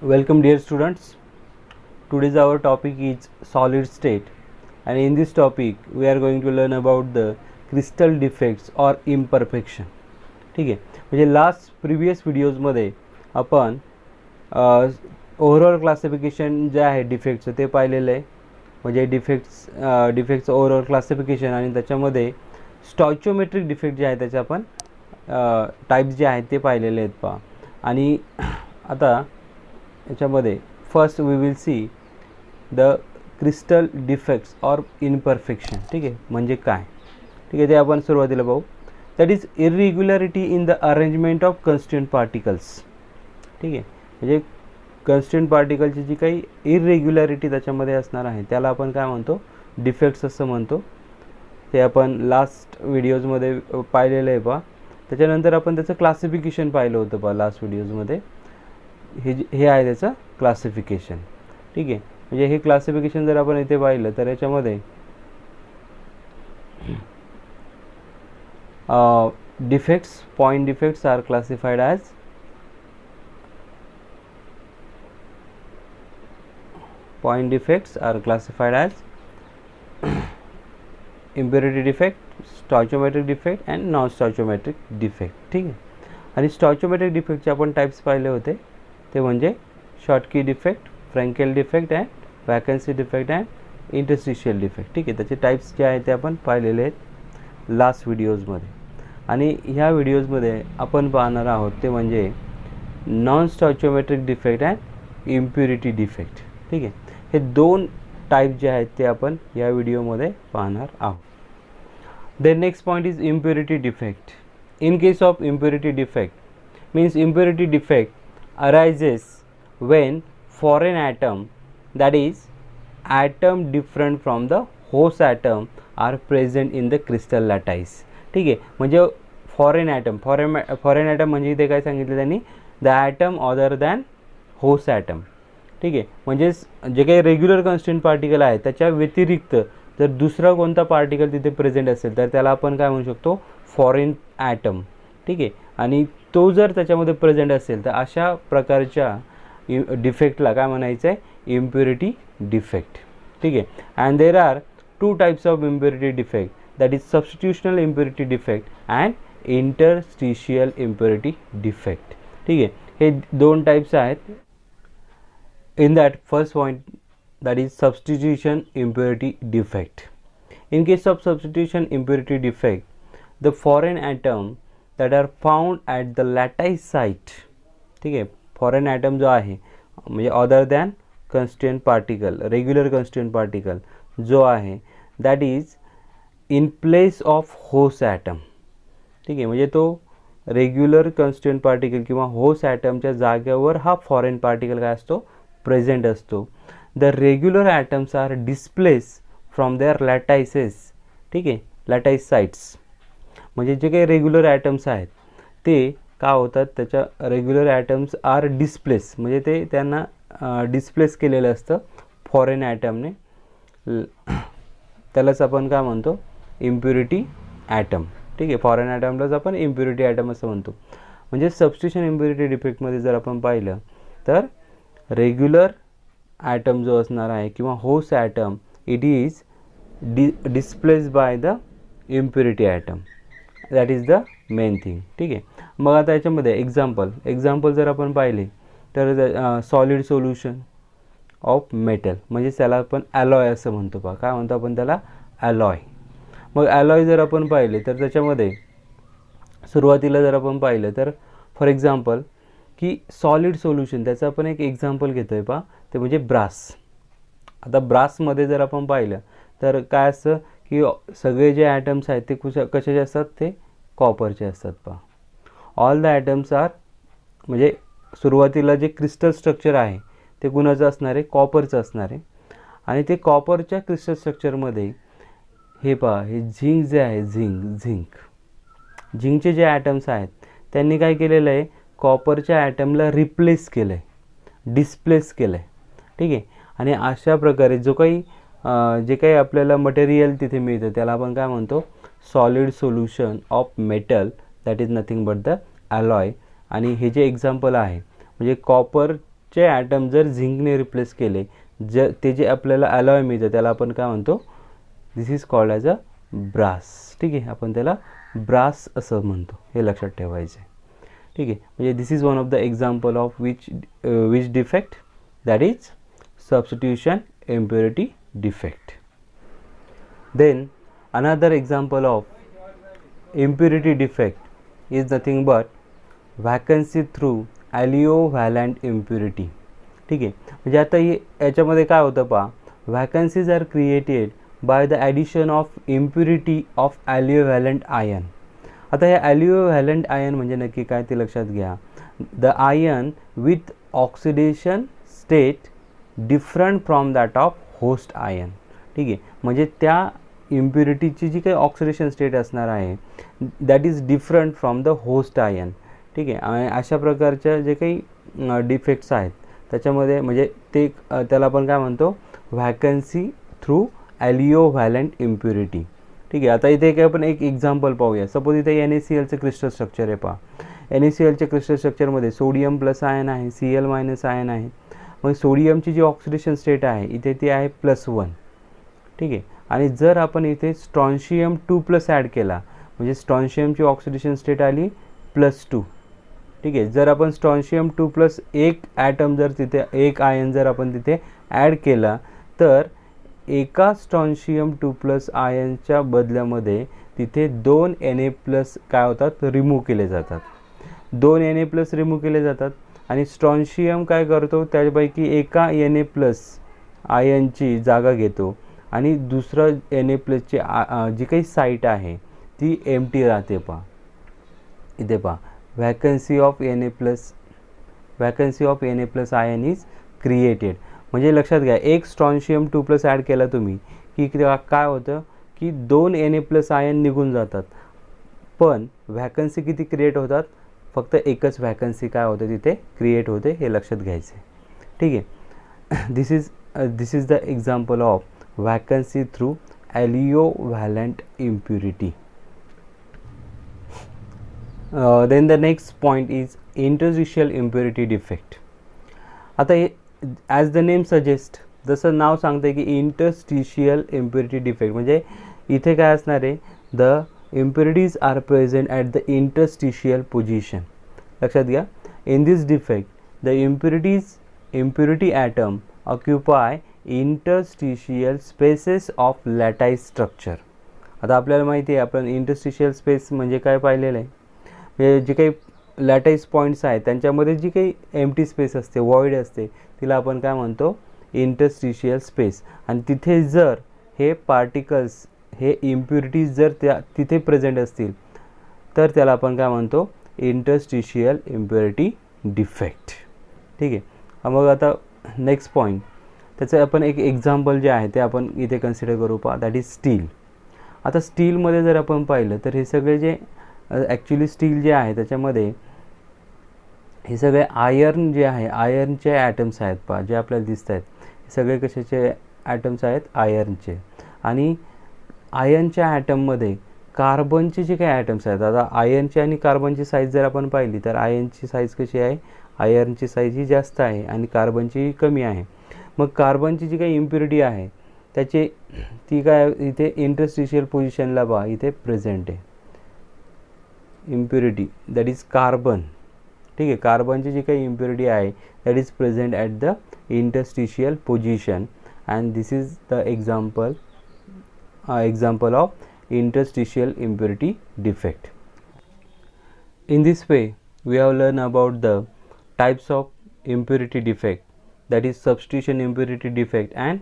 Welcome dear students. Today's our topic is solid state, and in this topic we are going to learn about the crystal defects or imperfection. ठीक आहे, म्हणजे last previous व्हिडिओजमध्ये आपण overall classification जे आहे डिफेक्टचं ते पाहिलेलं आहे. म्हणजे डिफेक्ट्सचं ओव्हरऑल क्लासिफिकेशन आणि त्याच्यामध्ये स्टॉइचोमेट्रिक डिफेक्ट जे आहे त्याचे आपण टाईप्स जे आहेत ते पाहिलेले आहेत पहा. आणि आता याच्यामध्ये first we will see the crystal defects or imperfection. ठीक आहे, म्हणजे काय, ठीक आहे, ते आपण सुरुवातीला पाहू. That is irregularity in the arrangement of constituent particles. ठीक आहे, म्हणजे कन्स्टिट्युएंट पार्टिकलची जी काही इरेग्युलॅरिटी त्याच्यामध्ये असणार आहे त्याला आपण काय म्हणतो, डिफेक्ट्स असं म्हणतो. ते आपण लास्ट व्हिडिओजमध्ये पाहिलेलं आहे पहा. त्याच्यानंतर आपण त्याचं क्लासिफिकेशन पाहिलं होतं पहा लास्ट व्हिडिओजमध्ये. हे आहे त्याचं क्लासिफिकेशन. ठीक आहे, म्हणजे हे क्लासिफिकेशन जर आपण इथे पाहिलं तर याच्यामध्ये defects, point defects are classified as impurity defect, stoichiometric defect and non stoichiometric defect. ठीक आहे, आणि स्टॉइचोमेट्रिक डिफेक्टचे आपण टाईप्स पाहिले होते ते म्हणजे Schottky defect, Frenkel defect and vacancy defect and interstitial defect. ठीक आहे, त्याचे टाईप्स जे आहेत ते आपण पाहिलेले आहेत लास्ट व्हिडिओजमध्ये. आणि ह्या व्हिडिओजमध्ये आपण पाहणार आहोत ते म्हणजे non stoichiometric defect and impurity defect. ठीक आहे, हे दोन टाईप जे आहेत ते आपण या व्हिडिओमध्ये पाहणार आहोत. The next point is impurity defect. In case of impurity defect, means impurity defect arises when foreign atom, that is atom different from the host atom, are present in the crystal lattice. ठीक आहे, म्हणजे foreign item म्हणजे इथे काय सांगितलं त्यांनी, the atom other than host atom. ठीक आहे, म्हणजेच जे काही रेग्युलर कॉन्स्टंट पार्टिकल आहे त्याच्या व्यतिरिक्त जर दुसरा कोणता पार्टिकल तिथे प्रेझेंट असेल तर त्याला आपण काय म्हणू शकतो, फॉरेन ॲटम. ठीक आहे, आणि तो जर त्याच्यामध्ये प्रेझेंट असेल तर अशा प्रकारच्या डिफेक्टला काय म्हणायचं आहे, इम्प्युरिटी डिफेक्ट. ठीक आहे, and there are two types of impurity defect, that is substitutional impurity defect and interstitial impurity defect. ठीक आहे, हे दोन टाईप्स आहेत. In that first point, that is substitution impurity defect. In case of substitution impurity defect, the foreign atom that are found at the lattice site, ठीक आहे, foreign atom जो आहे म्हणजे other than constituent particle, regular constituent particle जो आहे, that is in place of host atom. ठीक आहे, म्हणजे तो रेग्युलर कन्स्टिट्युएंट पार्टिकल किंवा होस्ट ॲटमच्या जागेवर हा फॉरेन पार्टिकल काय असतो, प्रेझेंट असतो. The regular atoms are displace from their lattices. ठीक आहे, लॅटाइस साइट्स म्हणजे जे काही रेग्युलर ॲटम्स आहेत ते काय होतात, त्याच्या रेग्युलर ॲटम्स आर डिस्प्लेस म्हणजे ते त्यांना डिस्प्लेस केलेलं असतं फॉरेन ॲटमने. त्यालाच आपण काय म्हणतो, इम्प्युरिटी ॲटम. ठीक आहे, फॉरेन ॲटमलाच आपण इम्प्युरिटी ॲटम असं म्हणतो. म्हणजे सबस्टिट्युशन इम्प्युरिटी डिफेक्टमध्ये जर आपण पाहिलं तर रेग्युलर ॲटम जो असणार आहे किंवा host atom, it is displaced by the impurity atom. That is the main thing. ठीक आहे, मग आता याच्यामध्ये एक्झाम्पल जर आपण पाहिले तर सॉलिड सोल्युशन ऑफ मेटल म्हणजे त्याला आपण ॲलॉय असं म्हणतो पहा. काय म्हणतो आपण त्याला, ॲलॉय. मग ॲलॉय जर आपण पाहिले तर त्याच्यामध्ये सुरुवातीला जर आपण पाहिलं तर फॉर एक्झाम्पल की सॉलिड सोल्युशन, त्याचं आपण एक एक्झाम्पल घेतो आहे पहा, ते म्हणजे ब्रास. आता ब्रासमध्ये जर आपण पाहिलं तर काय असतं की सगळे जे ॲटम्स आहेत ते कशाचे असतात, ते कॉपरचे असतात पहा. ऑल द ॲटम्स आर, म्हणजे सुरुवातीला जे क्रिस्टल स्ट्रक्चर आहे ते कुणाचं असणार आहे, कॉपरचं असणार आहे. आणि ते कॉपरच्या क्रिस्टल स्ट्रक्चरमध्ये हे पहा, हे झिंक जे आहे, झिंकचे जे ॲटम्स आहेत त्यांनी काय केलेलं आहे, कॉपरच्या ॲटमला रिप्लेस केलं आहे, डिस्प्लेस केलं आहे. ठीक आहे, आणि अशा प्रकारे जो काही जे काही आपल्याला मटेरियल तिथे मिळतं त्याला आपण काय म्हणतो, solid solution of metal, that is nothing but the ॲलॉय. आणि हे जे एक्झाम्पल आहे म्हणजे चे ॲटम जर झिंकने रिप्लेस केले, ते जे आपल्याला अलॉय मिळतं त्याला आपण काय म्हणतो, this is called as a brass. ठीक आहे, आपण त्याला ब्रास असं म्हणतो, हे लक्षात ठेवायचं आहे. ठीक आहे, म्हणजे this is one of the example of which defect, that is substitution impurity defect. Then another example of impurity defect is nothing but vacancy through aliovalent impurity. ठीक आहे, म्हणजे आता याच्यामध्ये काय होतं पहा, vacancies are created by the addition of impurity of aliovalent ion. आता हे ॲलिओव्हॅलंट आयन म्हणजे नक्की काय ते लक्षात घ्या. The ion with oxidation state different from that of host ion. ठीक आहे, म्हणजे त्या इम्प्युरिटीची जी काही ऑक्सिडेशन स्टेट असणार आहे that is different from the host ion. ठीक आहे, आणि अशा प्रकारच्या जे काही डिफेक्ट्स आहेत त्याच्यामध्ये म्हणजे ते त्याला आपण काय म्हणतो, व्हॅकन्सी थ्रू ॲलिओव्हॅलंट इम्प्युरिटी. ठीक आहे, आता इथे काय आपण एक एक्झाम्पल पाहूया. सपोज इथे NaClचे क्रिस्टल स्ट्रक्चर आहे पहा. NaClच्या क्रिस्टल स्ट्रक्चरमध्ये सोडियम प्लस आयन आहे, Cl मायनस आयन आहे. मग सोडियमची जी ऑक्सिडेशन स्टेट आहे इथे ती आहे +1. ठीक आहे, आणि जर आपण इथे स्ट्रॉन्शियम 2+ ॲड केला म्हणजे स्ट्रॉन्शियमची ऑक्सिडेशन स्टेट आली +2. ठीक आहे, जर आपण स्ट्रॉन्शियम 2+ एक ॲटम जर तिथे एक आयन जर आपण तिथे ॲड केला तर एका स्ट्रॉन्शियम 2+ आयनच्या बदल्यामध्ये तिथे 2 Na+ काय होतात, रिमूव्ह केले जातात. 2 Na+ रिमूव्ह केले जातात आणि स्ट्रॉन्शियम काय करतो, त्यापैकी एका Na+ आयनची जागा घेतो आणि दुसरं Na+ ची जी काही साईट आहे ती एम्प्टी राहते. पहा इथे पहा, vacancy of Na+ ion is created. म्हणजे लक्षात घ्या, एक स्ट्रॉन्शियम 2+ ॲड केला तुम्ही की काय होतं की 2 Na+ आयन निघून जातात, पण व्हॅकन्सी किती क्रिएट होतात, फक्त एकच व्हॅकन्सी काय होते तिथे क्रिएट होते, हे लक्षात घ्यायचं आहे. ठीक आहे, this is the example of vacancy through aliovalent impurity. Then the next point is interstitial impurity defect. आता ॲज द नेम सजेस्ट, जसं नाव सांगतं की इंटरस्टिशियल इम्प्युरिटी डिफेक्ट, म्हणजे इथे काय असणार आहे, the impurities are present at the interstitial position. लक्षात घ्या, in this defect the impurity atom occupy interstitial spaces of lattice structure. आता आपल्याला माहिती आहे आपण इंटरस्टिशियल स्पेस म्हणजे काय पाहिलेलं आहे, म्हणजे जे काही लॅटाईस पॉईंट्स आहेत त्यांच्यामध्ये जी काही एम्प्टी स्पेस असते, वॉइड असते, तिला आपण काय म्हणतो, इंटरस्टिशियल स्पेस. आणि तिथे जर हे पार्टिकल्स, हे इम्प्युरिटीज जर तिथे प्रेझेंट असतील तर त्याला आपण काय म्हणतो, इंटरस्टिशियल इम्प्युरिटी डिफेक्ट. ठीक आहे, मग आता नेक्स्ट पॉईंट, त्याचं आपण एक एक्झाम्पल जे आहे ते आपण इथे कन्सिडर करू पहा, दॅट इज स्टील. आता स्टीलमध्ये जर आपण पाहिलं तर हे सगळे जे ॲक्च्युली स्टील जे आहे त्याच्यामध्ये हे सगळे आयर्न जे आहे, आयर्नचे ॲटम्स आहेत पहा, जे आपल्याला दिसत आहेत हे सगळे कशाचे ॲटम्स आहेत, आयर्नचे. आणि आयर्नच्या ॲटममध्ये कार्बनचे जे काही ॲटम्स आहेत, आता आयर्नची आणि कार्बनची साईज जर आपण पाहिली तर आयर्नची साईज कशी आहे, आयर्नची साईज ही जास्त आहे आणि कार्बनची कमी आहे. मग कार्बनची जी काही इम्प्युरिटी आहे त्याची ती काय इथे इंटरस्टिशियल पोझिशनला पहा इथे प्रेझेंट आहे इम्प्युरिटी, दॅट इज कार्बन. ठीक आहे, कार्बनची जी काही इम्प्युरिटी आहे that is present at the interstitial position and this is the example of interstitial impurity defect. In this way we have learned about the types of impurity defect, that is substitution impurity defect and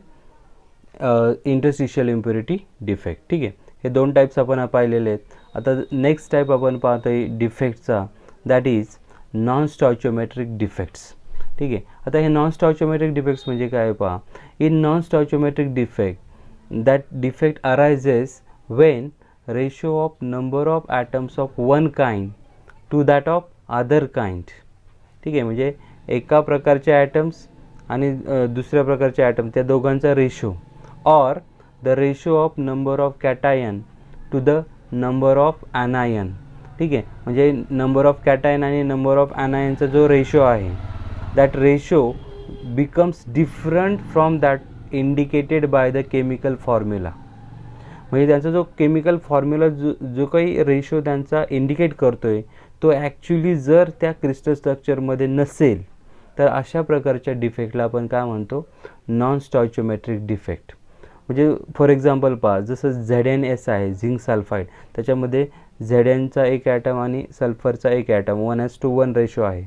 interstitial impurity defect. ठीक आहे, हे दोन types आपण पाहिलेले आहेत. आता next type आपण पाहतोय डिफेक्टचा, दॅट इज नॉन स्टॉइचियोमेट्रिक डिफेक्ट्स. ठीक आहे, आता हे नॉन स्टॉइचियोमेट्रिक डिफेक्ट्स म्हणजे काय पहा, in non stoichiometric defect that defect arises when ratio of number of atoms of one kind to that of other kind. ठीक आहे, म्हणजे एका प्रकारचे ॲटम्स आणि दुसऱ्या प्रकारचे ॲटम त्या दोघांचा रेशो, और the ratio of number of cation to the number of anion. ठीक आहे, म्हणजे नंबर ऑफ कॅटायन आणि नंबर ऑफ ॲनायनचा जो रेशो आहे that ratio becomes different from that indicated by the chemical formula. म्हणजे त्यांचा जो केमिकल फॉर्म्युला जो काही रेशो त्यांचा इंडिकेट करतोय तो ॲक्च्युली जर त्या क्रिस्टल स्ट्रक्चरमध्ये नसेल तर अशा प्रकारच्या डिफेक्टला आपण काय म्हणतो, नॉन स्टॉइचियोमेट्रिक डिफेक्ट. म्हणजे फॉर एक्झाम्पल पहा, जसं ZnS आहे झिंक सल्फाईड, त्याच्यामध्ये Znचा एक ॲटम आणि सल्फरचा एक ॲटम 1:1 रेशो आहे.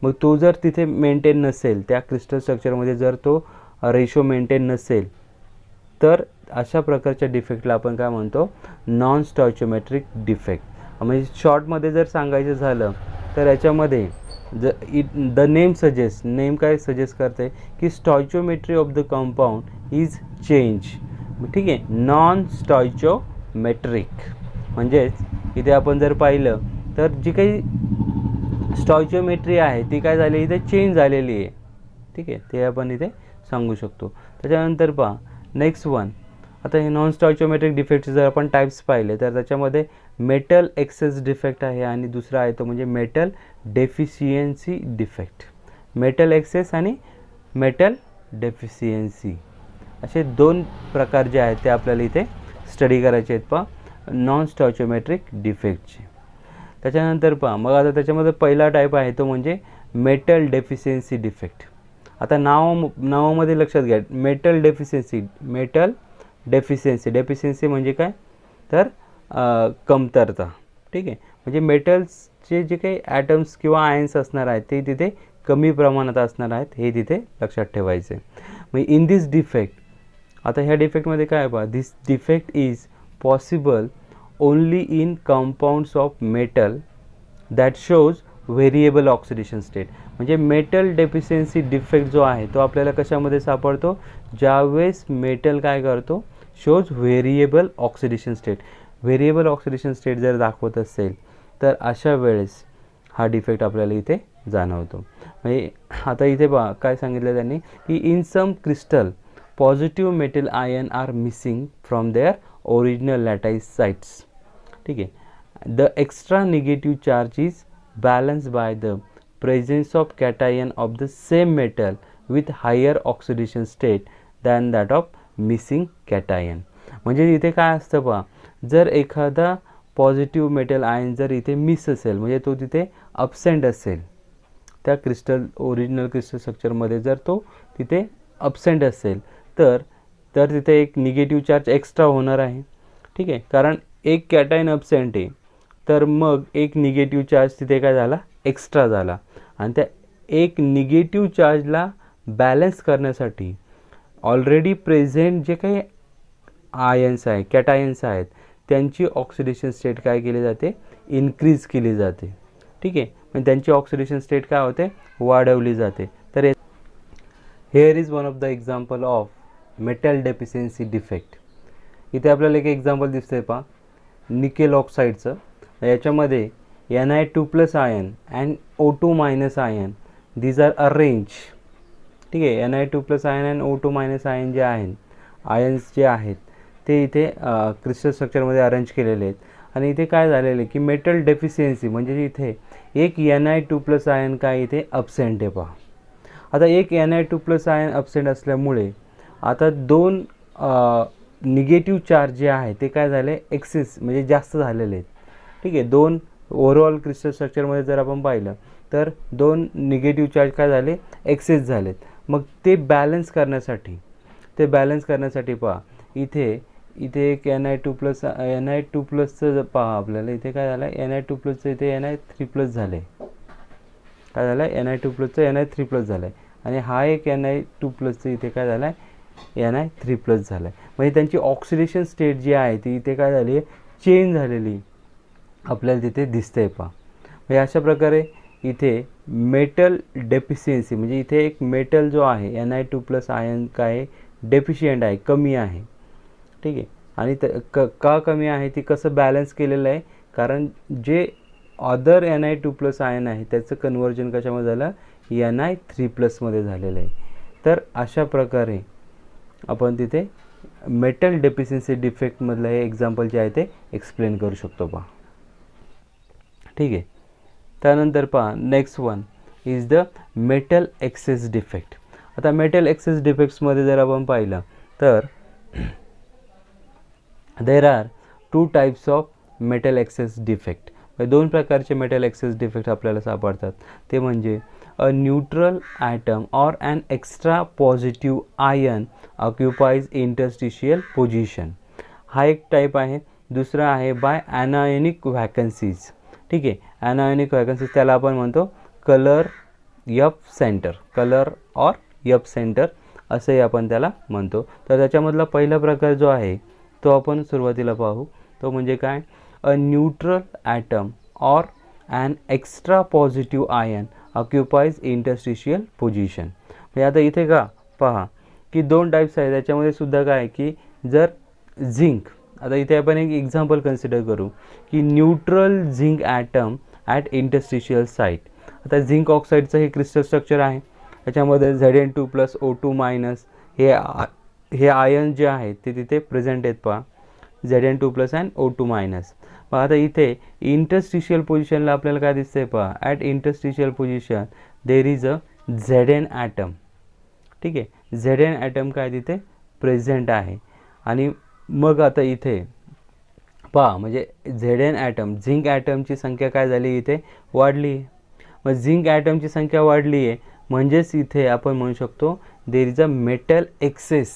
मग तो जर तिथे मेंटेन नसेल, त्या क्रिस्टल स्ट्रक्चरमध्ये जर तो रेशो मेंटेन नसेल तर अशा प्रकारच्या डिफेक्टला आपण काय म्हणतो, नॉन स्टॉइचियोमेट्रिक डिफेक्ट. म्हणजे शॉर्टमध्ये जर सांगायचं झालं तर याच्यामध्ये द नेम सजेस्ट, नेम काय सजेस्ट करते की stoichiometry of the compound is change. ठीक आहे, नॉन स्टॉइचियोमेट्रिक म्हणजेच इथे आपण जर पाहिलं तर जी काही स्टॉइचियोमेट्री आहे ती काय झाली, इथे चेंज झालेली आहे. ठीक आहे, ते आपण इथे सांगू शकतो. त्याच्यानंतर पहा नेक्स्ट वन. आता हे नॉन स्टॉइचियोमेट्रिक डिफेक्टचे जर आपण टाईप्स पाहिले तर त्याच्यामध्ये मेटल एक्सेस डिफेक्ट आहे आणि दुसरा आहे तो म्हणजे metal deficiency defect. Metal access आणि मेटल डेफिशियन्सी असे दोन प्रकार जे आहेत ते आपल्याला इथे स्टडी करायचे आहेत पहा नॉन स्टॉइचियोमेट्रिक डिफेक्टचे. त्याच्यानंतर पहा मग आता त्याच्यामध्ये पहिला टाईप आहे तो म्हणजे मेटल डेफिशियन्सी डिफेक्ट. आता नावामध्ये लक्षात घ्या, मेटल डेफिशियन्सी, मेटल डेफिशियन्सी म्हणजे काय तर कमतरता. ठीक आहे, म्हणजे मेटल्सचे जे काही ॲटम्स किंवा आयन्स असणार आहेत ते तिथे कमी प्रमाणात असणार आहेत, हे तिथे लक्षात ठेवायचे. म्हणजे इन दिस डिफेक्ट, आता ह्या डिफेक्टमध्ये काय पहा, this defect is possible only in compounds of metal that shows variable oxidation state. म्हणजे मेटल डेफिशियन्सी डिफेक्ट जो आहे तो आपल्याला कशामध्ये सापडतो, ज्यावेळेस मेटल काय करतो, shows variable oxidation state. Variable oxidation state जर दाखवत असेल तर अशा वेळेस हा डिफेक्ट आपल्याला इथे जाणवतो. म्हणजे आता इथे पहा काय सांगितलं त्यांनी की in some crystal positive metal ion are missing from their original lattice sites. ठीक आहे, the extra negative charge is balanced by the presence of cation of the same metal with higher oxidation state than that of missing cation. म्हणजे इथे काय असतं पहा, जर एखादा positive metal ion जर इथे मिस असेल म्हणजे तो तिथे अब्सेंट असेल त्या क्रिस्टल ओरिजिनल क्रिस्टल स्ट्रक्चरमध्ये, जर तो तिथे अब्सेंट असेल तर तिथे एक निगेटिव्ह चार्ज एक्स्ट्रा होणार आहे. ठीक आहे, कारण एक कॅटायन अब्सेंट आहे तर मग एक निगेटिव्ह चार्ज तिथे काय झाला, एक्स्ट्रा झाला. आणि त्या एक निगेटिव्ह चार्जला बॅलन्स करण्यासाठी ऑलरेडी प्रेझेंट जे काही आयन्स आहे, कॅटायन्स आहेत, त्यांची ऑक्सिडेशन स्टेट काय केली जाते, इन्क्रीज केली जाते. ठीक आहे, म्हणजे त्यांची ऑक्सिडेशन स्टेट काय होते, वाढवली जाते. तर hair is one of the example of metal deficiency defect. इथे आपल्याला एक एक्झाम्पल दिसतंय पहा निकेल ऑक्साईडचं. याच्यामध्ये Ni2+ ion and O2- ion these are arrange. ठीक आहे, Ni2+ ion and O2- ion जे आहेत, आयन्स जे आहेत ते इथे क्रिस्टल स्ट्रक्चरमध्ये अरेंज केलेले आहेत. आणि इथे काय झालेलं आहे की मेटल डेफिशियन्सी म्हणजे इथे एक Ni2+ आयन काय इथे अब्सेंट आहे पहा. आता एक Ni2+ आयन अब्सेंट असल्यामुळे आता दोन निगेटिव्ह चार्ज जे आहे ते काय झाले, एक्सेस म्हणजे जास्त झालेले आहेत. ठीक आहे, दोन ओव्हरऑल क्रिस्टल स्ट्रक्चरमध्ये जर आपण पाहिलं तर दोन निगेटिव्ह चार्ज काय झाले, एक्सेस झालेत. मग ते बॅलन्स करण्यासाठी पहा इथे एक Ni2+चं पहा आपल्याला इथे काय झालं, Ni2+चं इथे Ni3+ झाले. काय झालं, Ni2+चं Ni3+ झालं आहे आणि हा एक Ni2+चं इथे काय झालं आहे, Ni3+ झालं आहे. म्हणजे त्यांची ऑक्सिडेशन स्टेट जी आहे ती इथे काय झाली आहे, चेंज झालेली आपल्याला तिथे दिसतंय पहा. म्हणजे अशा प्रकारे इथे मेटल डेफिशियन्सी म्हणजे इथे एक मेटल जो आहे Ni2+ आयन काय डेफिशियंट आहे, कमी आहे. ठीक आहे, आणि का कमी आहे ती कसं बॅलन्स केलेलं आहे, कारण जे अदर Ni2+ आयन आहे त्याचं कन्व्हर्जन कशामध्ये झालं, Ni3+ मध्ये झालेलं आहे. तर अशा प्रकारे आपण तिथे मेटल डेफिशियन्सी डिफेक्टमधलं हे एक्झाम्पल जे आहे ते एक्सप्लेन करू शकतो पहा. ठीक आहे, त्यानंतर पहा next one is the metal excess defect. आता मेटल एक्सेस डिफेक्ट्समध्ये जर आपण पाहिलं तर there are 2 types of metal excess defect. दोन प्रकारचे मेटल एक्सेस डिफेक्ट आपल्याला सापडतात. ते म्हणजे a neutral atom or an extra positive ion occupies interstitial position. हा एक टाईप आहे. दुसरा आहे बाय ॲनायनिक व्हॅकन्सीज. ठीक आहे, ॲनायनिक व्हॅकन्सीज त्याला आपण म्हणतो colour F centre, colour or F centre असंही आपण त्याला म्हणतो. तर त्याच्यामधला पहिला प्रकार जो आहे तो आपण सुरुवातीला पाहू. तो म्हणजे काय, a neutral atom or an extra positive ion occupies interstitial position. म्हणजे आता इथे का पहा की दोन टाईप्स आहेत. त्याच्यामध्ये सुद्धा काय की जर झिंक, आता इथे आपण एक एक्झाम्पल कन्सिडर करू की neutral zinc atom at interstitial site. आता झिंक ऑक्साईडचं हे क्रिस्टल स्ट्रक्चर आहे. त्याच्यामध्ये Zn2+O2- हे आयन जे आहेत ते तिथे प्रेझेंट आहेत. पहा Zn2+ अँड O2-. पहा आता इथे इंटरस्टिशियल पोझिशनला आपल्याला काय दिसतंय पहा, at interstitial position there is a Zn atom. ठीक आहे, Zn ॲटम काय तिथे प्रेझेंट आहे. आणि मग आता इथे पहा म्हणजे Zn ॲटम, झिंक ॲटमची संख्या काय झाली इथे वाढली आहे. मग झिंक ॲटमची संख्या वाढली आहे म्हणजेच इथे आपण म्हणू शकतो देर इज अ मेटल एक्सेस.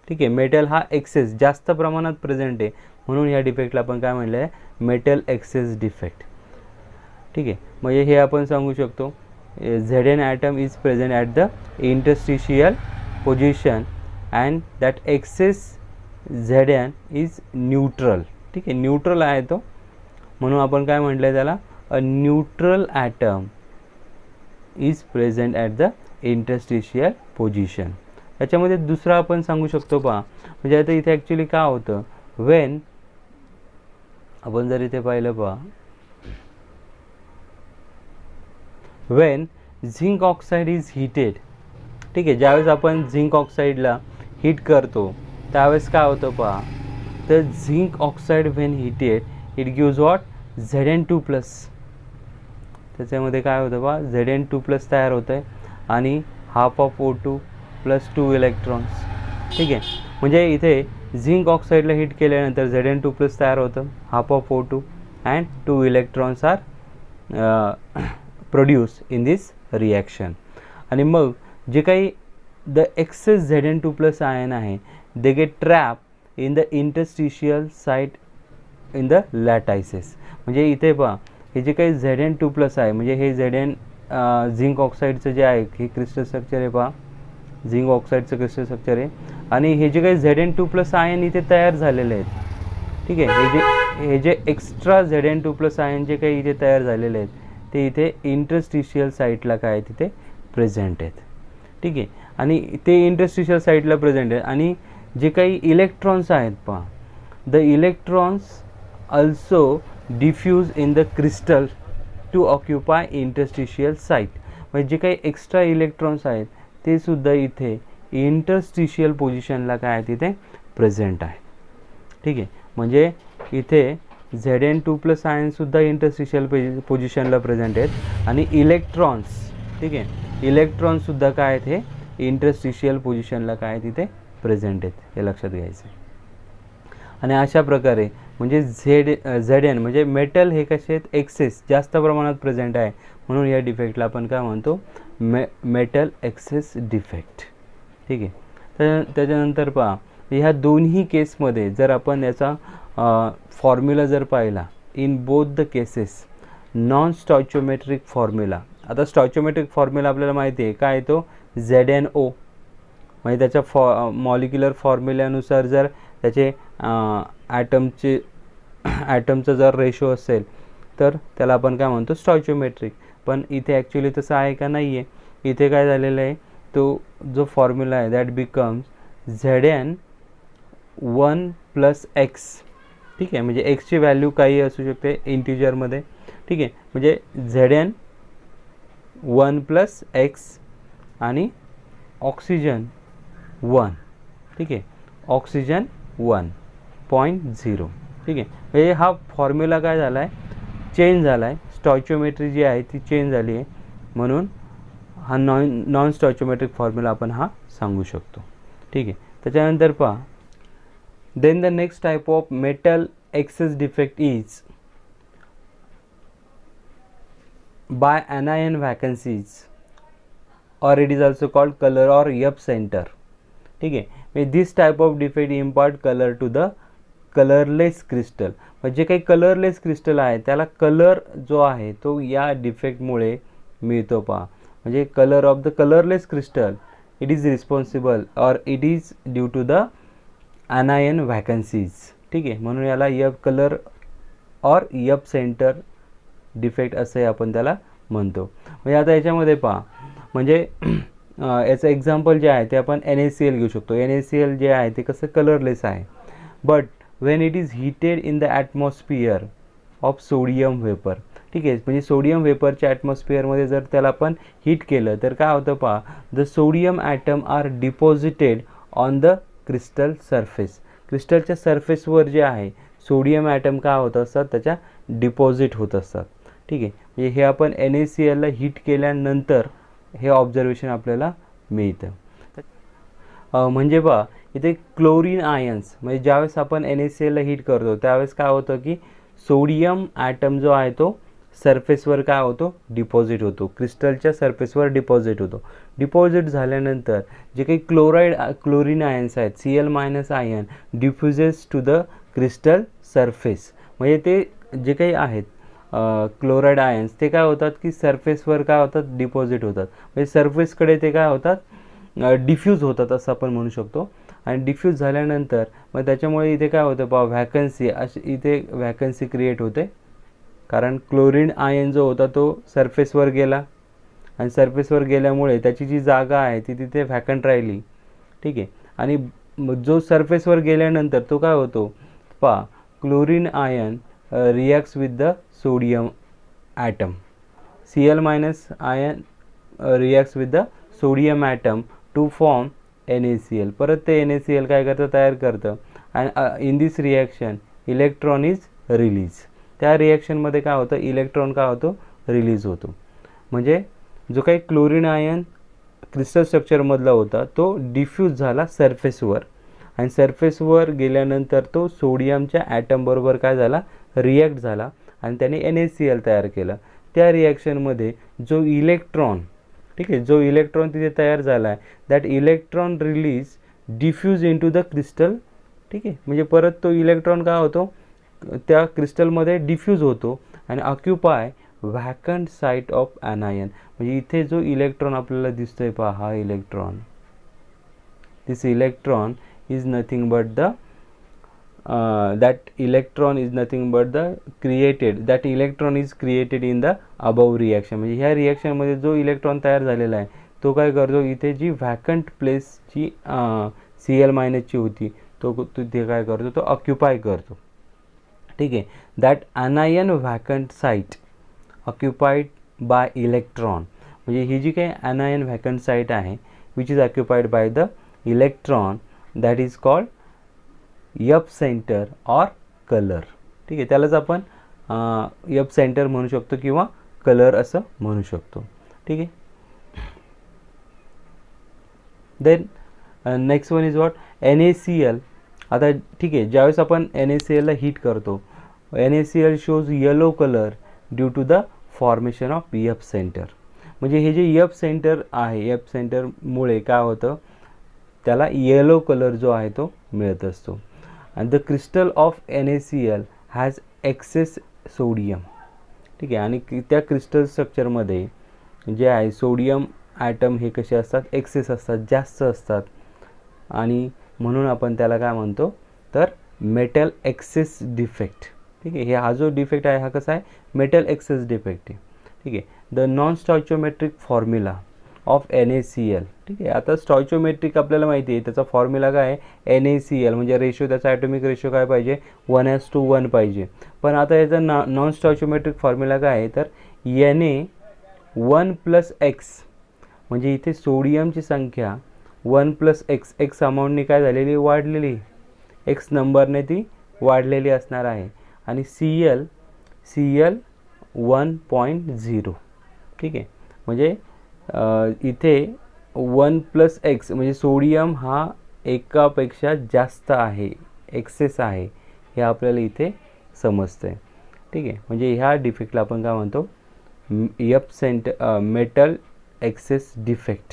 ठीक आहे, मेटल हा एक्सेस जास्त प्रमाणात प्रेझेंट आहे म्हणून या डिफेक्टला आपण काय म्हणलं आहे, मेटल एक्सेस डिफेक्ट. ठीक आहे, म्हणजे हे आपण सांगू शकतो Zn atom is present at the interstitial position and that excess Zn is neutral. ठीक आहे, न्यूट्रल आहे तो म्हणून आपण काय म्हटलं आहे त्याला, a neutral atom is present at the interstitial position. याच्यामध्ये दुसरा आपण सांगू शकतो पहा, म्हणजे आता इथे ॲक्च्युली काय होतं, वेन आपण जर इथे पाहिलं पहा, Wien zinc oxide is heated. ठीक आहे, ज्यावेळेस आपण झिंक ऑक्साईडला हीट करतो त्यावेळेस काय होतं पहा, तर zinc oxide Wien heated it gives what Zn2+. त्याच्यामध्ये काय होतं पहा, Zn2+ तयार होतं आहे आणि हाफ ऑफ O2 + 2 इलेक्ट्रॉन्स. ठीक आहे, म्हणजे इथे झिंक ऑक्साईडला हीट केल्यानंतर Zn2+ तयार होतं, half of O2 and 2 electrons are produce in this reaction. आणि मग जे काही द एक्सेस Zn2+ आयन आहे they get trap in the interstitial site in the lattices. म्हणजे इथे पहा हे जे काही Zn2+ आहे म्हणजे हे झिंक ऑक्साईडचं जे आहे हे क्रिस्टल स्ट्रक्चर आहे पहा, झिंक ऑक्साईडचं क्रिस्टल स्ट्रक्चर आहे. आणि हे जे काही Zn2+ आयन इथे तयार झालेले आहेत. ठीक आहे, हे जे एक्स्ट्रा Zn2+ आयन जे काही इथे तयार झालेले आहेत ते इथे इंटरस्टिशियल साईटला काय तिथे प्रेझेंट आहेत. ठीक आहे, आणि ते इंटरस्टिशियल साईटला प्रेझेंट आहेत. आणि जे काही इलेक्ट्रॉन्स आहेत पहा, the electrons also diffuse in the crystal to occupy interstitial site. म्हणजे जे काही एक्स्ट्रा इलेक्ट्रॉन्स आहेत ते सुद्धा इथे इंटरस्टिशियल पोझिशनला काय आहे तिथे प्रेझेंट आहे. ठीक आहे, म्हणजे इथे Zn2+ आयनसुद्धा इंटरस्टिशियल पोझिशनला प्रेझेंट आहेत आणि इलेक्ट्रॉन्स, ठीक आहे, इलेक्ट्रॉन्ससुद्धा काय आहेत हे इंटरस्टिशियल पोझिशनला काय तिथे प्रेझेंट आहेत, हे लक्षात घ्यायचं. आणि अशा प्रकारे म्हणजे Zn म्हणजे मेटल हे कसे आहेत, एक्सेस जास्त प्रमाणात प्रेझेंट आहे म्हणून या डिफेक्टला आपण काय म्हणतो, मेटल एक्सेस डिफेक्ट. ठीक आहे, तर त्याच्यानंतर पहा ह्या दोन्ही केसमध्ये जर आपण याचा फॉर्म्युला जर पाहिला, in both the cases non stoichiometric formula. आता स्टॉइचियोमेट्रिक फॉर्म्युला आपल्याला माहिती आहे काय, तो ZnO. म्हणजे त्याच्या मॉलिक्युलर फॉर्म्युल्यानुसार जर त्याचे ॲटमचं जर रेशो असेल तर त्याला आपण काय म्हणतो स्टॉइचियोमेट्रिक. पण इथे ॲक्च्युली तसं आहे का नाही आहे. इथे काय झालेलं आहे, तो जो फॉर्म्युला आहे दॅट बिकम्स Zn 1 + x. ठीक आहे, म्हणजे एक्सची व्हॅल्यू काही असू शकते इंटिजरमध्ये. ठीक आहे, म्हणजे Zn 1 + x आणि ऑक्सिजन 1. ठीक आहे, ऑक्सिजन 1.0. ठीक आहे, म्हणजे हा फॉर्म्युला काय झाला आहे, चेंज झाला आहे. स्टॉइचियोमेट्री जी आहे ती चेंज झाली आहे. म्हणून हा नॉन स्टॉइचियोमेट्रिक फॉर्म्युला आपण हा सांगू शकतो. ठीक आहे. त्याच्यानंतर पहा, then the next type of metal excess defect is by anion vacancies or it is also called color or Yup center. ठीक आहे. म्हणजे this type of defect impart colour to the colourless crystal. म्हणजे काही colourless crystal आहे त्याला colour जो आहे तो या डिफेक्टमुळे मिळतो. पहा, म्हणजे colour of the colourless crystal it is responsible और it is due to the anion vacancies. ठीक आहे. म्हणून याला यप कलर और यप सेंटर डिफेक्ट असे आपण त्याला म्हणतो. म्हणजे आता याच्यामध्ये पहा, म्हणजे याचं एक्झाम्पल जे आहे ते आपण NaCl घेऊ शकतो. NaCl जे आहे ते कसं कलरलेस आहे, but Wien it is heated in the atmosphere of sodium vapour. ठीक आहे. म्हणजे सोडियम वेपरच्या ॲटमॉस्फिअरमध्ये जर त्याला आपण हीट केलं तर काय होतं पहा, the sodium atom are deposited on the crystal surface. क्रिस्टलच्या सरफेसवर जे आहे सोडियम ॲटम काय होत असतात, त्याच्या डिपॉझिट होत असतात. ठीक आहे. म्हणजे हे आपण NaClला हीट केल्यानंतर हे ऑब्झर्वेशन आपल्याला मिळतं. म्हणजे पहा, इथे क्लोरीन आयन्स, म्हणजे ज्यावेळेस आपण NaClला हीट करतो त्यावेळेस काय होतं की सोडियम ॲटम जो आहे तो सरफेसवर काय होतो, डिपॉझिट होतो, क्रिस्टलच्या सरफेसवर डिपॉझिट होतो. डिपॉझिट झाल्यानंतर जे काही क्लोरीन आयन्स आहेत, Cl- ion diffuses to the crystal surface. म्हणजे ते जे काही आहेत क्लोराईड आयन्स ते काय होतात की सरफेसवर काय होतात, डिपॉझिट होतात. म्हणजे सरफेसकडे ते काय होतात, डिफ्यूज होतात असं आपण म्हणू शकतो. आणि डिफ्यूज झाल्यानंतर मग त्याच्यामुळे इथे काय होतं पहा, व्हॅकन्सी, अशी इथे व्हॅकन्सी क्रिएट होते. कारण क्लोरीन आयन जो होता तो सरफेसवर गेला आणि सरफेसवर गेल्यामुळे त्याची जी जागा आहे ती तिथे व्हॅकंट राहिली. ठीक आहे. आणि जो सरफेसवर गेल्यानंतर तो काय होतो पहा, chlorine ion reacts with the sodium atom. Cl- ion reacts with the sodium atom to form NaCl. परत ते NaCl काय करतं, तयार करतं. And in this reaction electron is release. त्या रिॲक्शनमध्ये काय होतं, इलेक्ट्रॉन काय होतो, रिलीज होतो. म्हणजे जो काही क्लोरीन आयन क्रिस्टल स्ट्रक्चरमधला होता तो डिफ्यूज झाला सरफेसवर आणि सरफेसवर गेल्यानंतर तो सोडियमच्या ॲटमबरोबर काय झाला, रिॲक्ट झाला आणि त्याने NaCl तयार केलं. त्या रिॲक्शनमध्ये जो इलेक्ट्रॉन, ठीक आहे, जो इलेक्ट्रॉन तिथे तयार झाला आहे that electron release diffuse into the crystal. ठीक आहे. म्हणजे परत तो इलेक्ट्रॉन काय होतो, त्या क्रिस्टलमध्ये डिफ्यूज होतो आणि ऑक्युपाय व्हॅकंट साईट ऑफ ॲनायन. म्हणजे इथे जो इलेक्ट्रॉन आपल्याला दिसतोय पहा, हा electron, this electron is nothing but the that electron is nothing but the created, that electron is created in the above reaction. म्हणजे ह्या रिॲक्शनमध्ये जो इलेक्ट्रॉन तयार झालेला आहे तो काय करतो, इथे जी व्हॅकंट प्लेस जी Cl- ची होती तो तिथे काय करतो, तो ऑक्युपाय करतो. ठीक आहे. That anion vacant site occupied by electron. म्हणजे ही जी काही अनायन व्हॅकंट साईट आहे which is occupied by the electron that is called F centre or colour. ठीक आहे. त्यालाच आपण यप सेंटर म्हणू शकतो किंवा कलर असं म्हणू शकतो. ठीक आहे. Then next one is what, NaCl. आता ठीक आहे, ज्यावेळेस आपण NaClला हीट करतो NaCl shows yellow colour due to the formation of F centre. म्हणजे हे जे यप सेंटर आहे, यप सेंटरमुळे काय होतं, त्याला येलो कलर जो आहे तो मिळत असतो. and the crystal of NaCl has excess sodium. ठीक आहे. आणि त्या क्रिस्टल स्ट्रक्चरमध्ये जे आहे सोडियम ॲटम हे कसे असतात, एक्सेस असतात, जास्त असतात आणि म्हणून आपण त्याला काय म्हणतो तर मेटल एक्सेस डिफेक्ट. ठीक आहे. हा जो डिफेक्ट आहे हा कसा आहे, मेटल एक्सेस डिफेक्ट आहे. ठीक आहे. The non stoichiometric formula of NaCl. ठीक आहे. आता स्टॉइचियोमेट्रिक आपल्याला माहिती आहे त्याचा फॉर्म्युला काय आहे, NaCl म्हणजे रेशो, त्याचा ॲटॉमिक रेशो काय पाहिजे, 1:1 पाहिजे. पण आता याचा नॉन स्टॉइचियोमेट्रिक फॉर्म्युला काय आहे तर Na1+x. म्हणजे इथे सोडियमची संख्या 1+x, एक्स अमाऊंटने काय झालेली, वाढलेली, एक्स नंबरने ती वाढलेली असणार आहे. आणि Cl 1.0. ठीक आहे. म्हणजे इथे 1+x म्हणजे सोडियम हा एकापेक्षा जास्त आहे, एक्सेस आहे, हे आपल्याला इथे समजतं आहे. ठीक आहे, म्हणजे ह्या डिफेक्टला आपण काय म्हणतो, मेटल एक्सेस डिफेक्ट.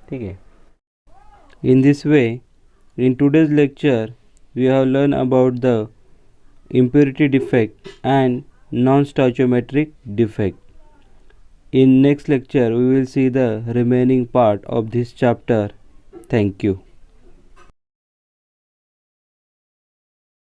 ठीक आहे. In this way, in today's lecture, we have learned about the impurity defect and non-stoichiometric defect. In next lecture, we will see the remaining part of this chapter. Thank you.